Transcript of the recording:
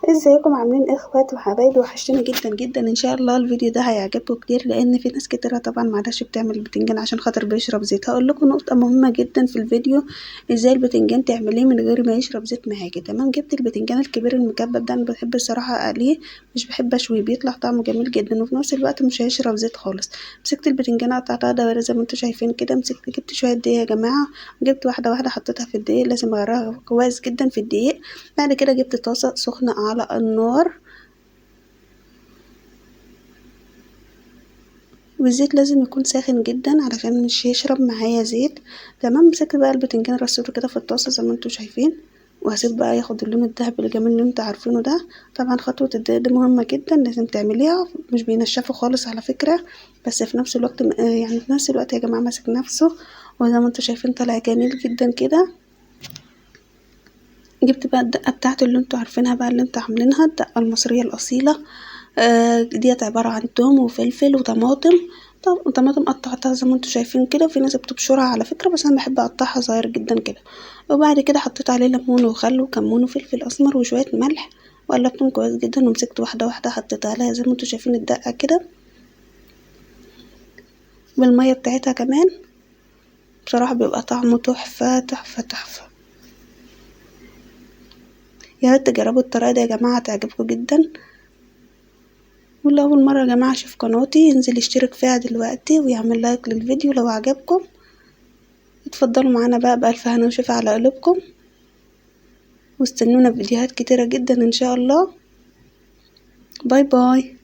ازيكم عاملين ايه اخواتي وحبايبي؟ وحشتوني جدا جدا. ان شاء الله الفيديو ده هيعجبكم كتير، لان في ناس كتيره طبعا معرفش بتعمل البتنجان عشان خاطر بيشرب زيت. هقول لكم نقطه مهمه جدا في الفيديو، ازاي البتنجان تعمليه من غير ما يشرب زيت معاكي. تمام، جبت البتنجان الكبير المكبب ده، انا بحب الصراحه اقليه، مش بحب اشويه، بيطلع طعمه جميل جدا وفي نفس الوقت مش هيشرب زيت خالص. مسكت البتنجان قطعتها دوائر زي ما انتم شايفين كده. جبت شويه دقيق يا جماعه، جبت واحده واحده حطيتها في الدقيق، لازم اغرقها كويس جدا في الدقيق. بعد كده جبت طاسه سخنه على النار، والزيت لازم يكون ساخن جدا علشان مش هيشرب معايا زيت. تمام، مسكت بقى البتنجان رصيته كده في الطاسه زي ما انتم شايفين، وهسيب بقى ياخد اللون الذهبي الجميل اللي انتوا عارفينه ده. طبعا خطوه الدقيق دي مهمه جدا، لازم تعمليها، مش بينشفوا خالص على فكره، بس في نفس الوقت يعني في نفس الوقت يا جماعه ماسك نفسه. وزي ما انتم شايفين طلع جميل جدا كده. جبت بقى الدقة بتاعته اللي انتوا عارفينها بقى، اللي انتوا عاملينها، الدقة المصرية الأصيلة. ديت عبارة عن توم وفلفل وطماطم. طب طماطم قطعتها زي ما انتوا شايفين كده، في ناس بتبشرها على فكرة، بس انا بحب اقطعها صغير جدا كده. وبعد كده حطيت عليه ليمون وخل وكمون وفلفل اسمر وشوية ملح، وقلبتهم كويس جدا، ومسكت واحدة واحدة حطيت عليها زي ما انتوا شايفين الدقة كده بالمية بتاعتها كمان. بصراحة بيبقى طعمه تحفة تحفة تحفة. يا ريت تجربوا الطريقة دي يا جماعة، هتعجبكم جدا. واللي أول مرة يا جماعة شوف قناتي ينزل يشترك فيها دلوقتي ويعمل لايك للفيديو لو عجبكم. اتفضلوا معانا بقى بألف هنا وشفا على قلوبكم، واستنونا في فيديوهات كتيرة جدا ان شاء الله. باي باي.